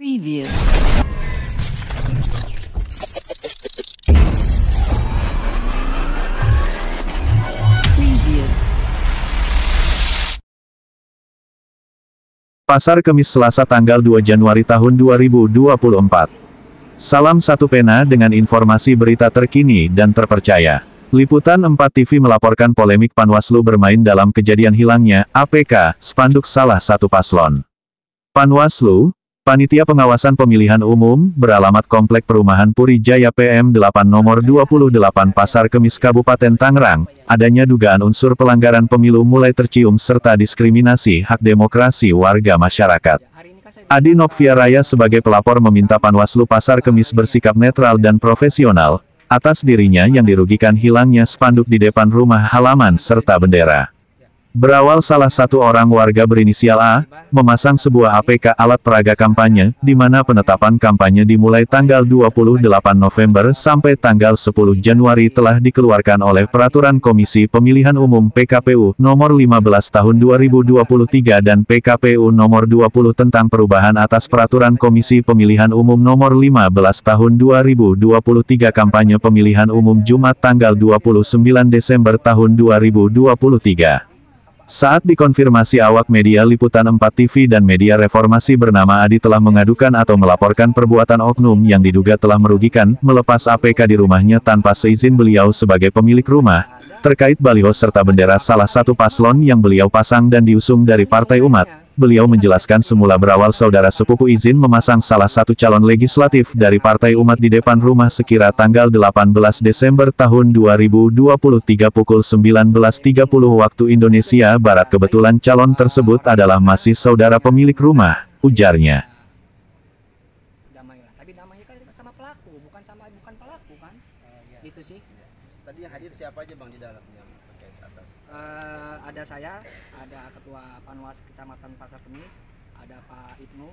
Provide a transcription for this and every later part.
Preview. Preview. Pasar Kemis Selasa tanggal 2 Januari tahun 2024. Salam satu pena dengan informasi berita terkini dan terpercaya. Liputan 4 TV melaporkan polemik Panwaslu bermain dalam kejadian hilangnya APK spanduk salah satu paslon. Panwaslu, Panitia Pengawasan Pemilihan Umum, beralamat Komplek Perumahan Puri Jaya PM 8 nomor 28 Pasar Kemis Kabupaten Tangerang, adanya dugaan unsur pelanggaran pemilu mulai tercium serta diskriminasi hak demokrasi warga masyarakat. Adi Novia Raya sebagai pelapor meminta Panwaslu Pasar Kemis bersikap netral dan profesional, atas dirinya yang dirugikan hilangnya spanduk di depan rumah halaman serta bendera. Berawal salah satu orang warga berinisial A, memasang sebuah APK alat peraga kampanye, di mana penetapan kampanye dimulai tanggal 28 November sampai tanggal 10 Januari telah dikeluarkan oleh Peraturan Komisi Pemilihan Umum PKPU Nomor 15 Tahun 2023 dan PKPU Nomor 20 tentang perubahan atas Peraturan Komisi Pemilihan Umum Nomor 15 Tahun 2023 kampanye pemilihan umum Jumat tanggal 29 Desember tahun 2023. Saat dikonfirmasi awak media Liputan 4 TV dan media reformasi bernama Adi telah mengadukan atau melaporkan perbuatan oknum yang diduga telah merugikan, melepas APK di rumahnya tanpa seizin beliau sebagai pemilik rumah, terkait baliho serta bendera salah satu paslon yang beliau pasang dan diusung dari Partai Umat. Beliau menjelaskan semula berawal saudara sepupu izin memasang salah satu calon legislatif dari Partai Umat di depan rumah sekira tanggal 18 Desember tahun 2023 pukul 19.30 waktu Indonesia Barat. Kebetulan calon tersebut adalah masih saudara pemilik rumah, ujarnya. Damai lah, tapi damainya kan sama pelaku, bukan pelaku kan? Gitu sih. Tadi yang hadir siapa aja Bang di dalam yang terkait atas? Ada saya, ada Ketua Panwas Kecamatan Pasar Kemis, ada Pak Ibnu,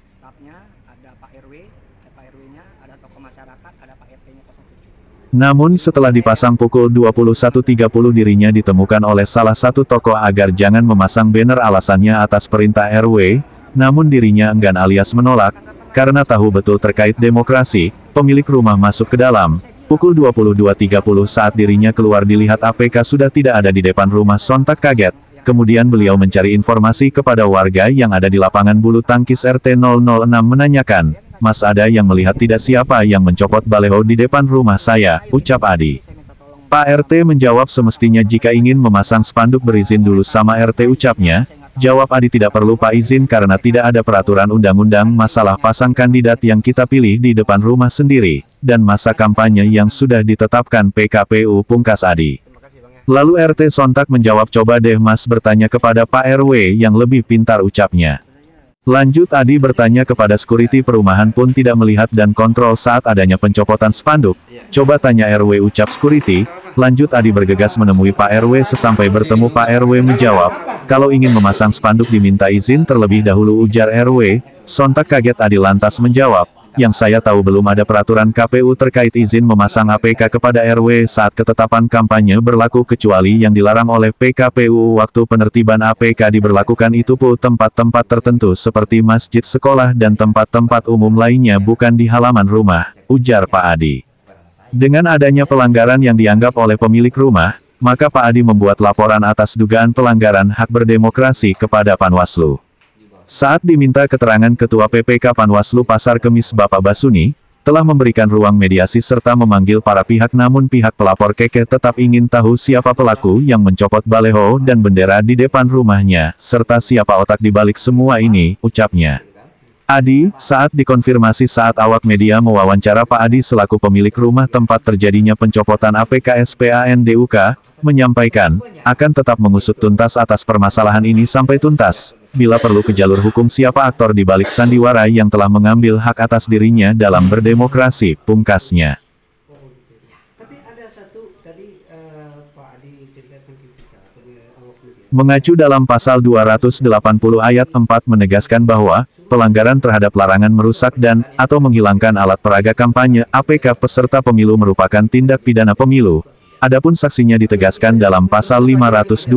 stafnya, ada Pak RW, Pak RW-nya, ada tokoh masyarakat, ada Pak RT-nya 07. Namun setelah dipasang pukul 21.30 dirinya ditemukan oleh salah satu tokoh agar jangan memasang banner, alasannya atas perintah RW, namun dirinya enggan alias menolak, karena tahu betul terkait demokrasi. Pemilik rumah masuk ke dalam. Pukul 22.30 saat dirinya keluar dilihat APK sudah tidak ada di depan rumah, sontak kaget. Kemudian beliau mencari informasi kepada warga yang ada di lapangan bulu tangkis RT 006 menanyakan, "Mas, ada yang melihat tidak siapa yang mencopot baleho di depan rumah saya?" ucap Adi. Pak RT menjawab semestinya jika ingin memasang spanduk berizin dulu sama RT, ucapnya. Jawab Adi, tidak perlu Pak izin karena tidak ada peraturan undang-undang masalah pasang kandidat yang kita pilih di depan rumah sendiri, dan masa kampanye yang sudah ditetapkan PKPU, pungkas Adi. Lalu RT sontak menjawab, "Coba deh Mas bertanya kepada Pak RW yang lebih pintar," ucapnya. Lanjut Adi bertanya kepada security perumahan pun tidak melihat dan kontrol saat adanya pencopotan spanduk. "Coba tanya RW," ucap security. Lanjut Adi bergegas menemui Pak RW, sesampai bertemu Pak RW menjawab, "Kalau ingin memasang spanduk diminta izin terlebih dahulu," ujar RW. Sontak kaget Adi lantas menjawab, "Yang saya tahu belum ada peraturan KPU terkait izin memasang APK kepada RW saat ketetapan kampanye berlaku, kecuali yang dilarang oleh PKPU. Waktu penertiban APK diberlakukan itu pun tempat-tempat tertentu seperti masjid, sekolah dan tempat-tempat umum lainnya, bukan di halaman rumah," ujar Pak Adi. Dengan adanya pelanggaran yang dianggap oleh pemilik rumah, maka Pak Adi membuat laporan atas dugaan pelanggaran hak berdemokrasi kepada Panwaslu. Saat diminta keterangan Ketua PPK Panwaslu Pasar Kemis Bapak Basuni, telah memberikan ruang mediasi serta memanggil para pihak, namun pihak pelapor kekeh tetap ingin tahu siapa pelaku yang mencopot baleho dan bendera di depan rumahnya, serta siapa otak di balik semua ini, ucapnya. Adi, saat dikonfirmasi saat awak media mewawancara Pak Adi selaku pemilik rumah tempat terjadinya pencopotan APK SPANDUK, menyampaikan, akan tetap mengusut tuntas atas permasalahan ini sampai tuntas. Bila perlu ke jalur hukum siapa aktor di balik sandiwara yang telah mengambil hak atas dirinya dalam berdemokrasi, pungkasnya. Tapi ada satu tadi Pak Adi ceritakan ke kita awak media. Mengacu dalam pasal 280 ayat 4 menegaskan bahwa pelanggaran terhadap larangan merusak dan atau menghilangkan alat peraga kampanye APK peserta pemilu merupakan tindak pidana pemilu. Adapun saksinya ditegaskan dalam pasal 521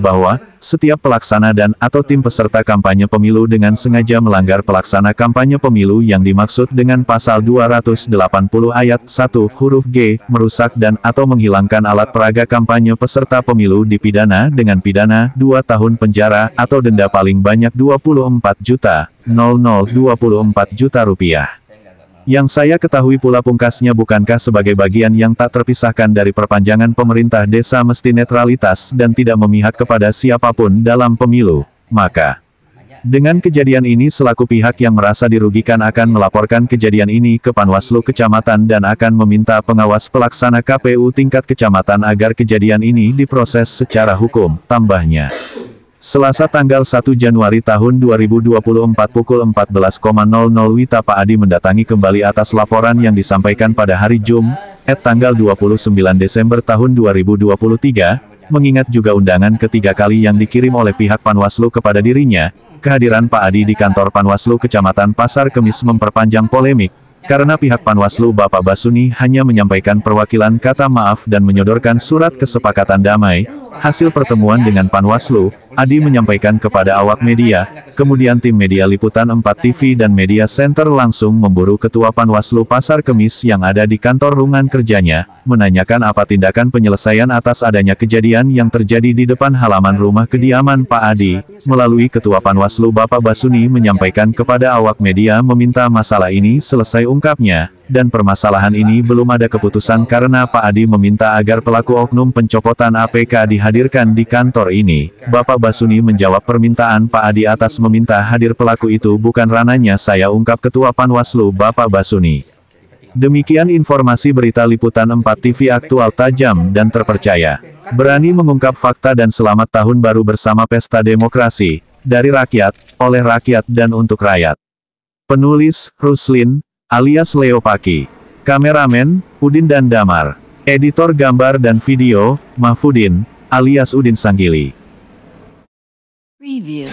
bahwa, setiap pelaksana dan/atau tim peserta kampanye pemilu dengan sengaja melanggar pelaksana kampanye pemilu yang dimaksud dengan pasal 280 ayat 1 huruf G, merusak dan/atau menghilangkan alat peraga kampanye peserta pemilu dipidana dengan pidana 2 tahun penjara atau denda paling banyak 24 juta rupiah. Yang saya ketahui pula pungkasnya, bukankah sebagai bagian yang tak terpisahkan dari perpanjangan pemerintah desa mesti netralitas dan tidak memihak kepada siapapun dalam pemilu. Maka, dengan kejadian ini selaku pihak yang merasa dirugikan akan melaporkan kejadian ini ke Panwaslu Kecamatan dan akan meminta pengawas pelaksana KPU tingkat kecamatan agar kejadian ini diproses secara hukum, tambahnya. Selasa tanggal 1 Januari tahun 2024 pukul 14.00 WITA Pak Adi mendatangi kembali atas laporan yang disampaikan pada hari Jumat tanggal 29 Desember tahun 2023, mengingat juga undangan ketiga kali yang dikirim oleh pihak Panwaslu kepada dirinya. Kehadiran Pak Adi di kantor Panwaslu Kecamatan Pasar Kemis memperpanjang polemik, karena pihak Panwaslu Bapak Basuni hanya menyampaikan perwakilan kata maaf dan menyodorkan surat kesepakatan damai. Hasil pertemuan dengan Panwaslu, Adi menyampaikan kepada awak media, kemudian tim media liputan 4 TV dan Media Center langsung memburu Ketua Panwaslu Pasar Kemis yang ada di kantor ruangan kerjanya, menanyakan apa tindakan penyelesaian atas adanya kejadian yang terjadi di depan halaman rumah kediaman Pak Adi. Melalui Ketua Panwaslu Bapak Basuni menyampaikan kepada awak media meminta masalah ini selesai, ungkapnya, dan permasalahan ini belum ada keputusan karena Pak Adi meminta agar pelaku oknum pencopotan APK dihadirkan di kantor ini. Bapak Basuni menjawab permintaan Pak Adi atas meminta hadir pelaku itu bukan ranahnya saya, ungkap Ketua Panwaslu Bapak Basuni. Demikian informasi berita liputan 4 TV aktual, tajam dan terpercaya. Berani mengungkap fakta dan selamat tahun baru bersama Pesta Demokrasi. Dari rakyat, oleh rakyat dan untuk rakyat. Penulis, Ruslin, alias Leo Paki. Kameramen, Udin dan Damar. Editor gambar dan video, Mahfudin, alias Udin Sanggili. Preview.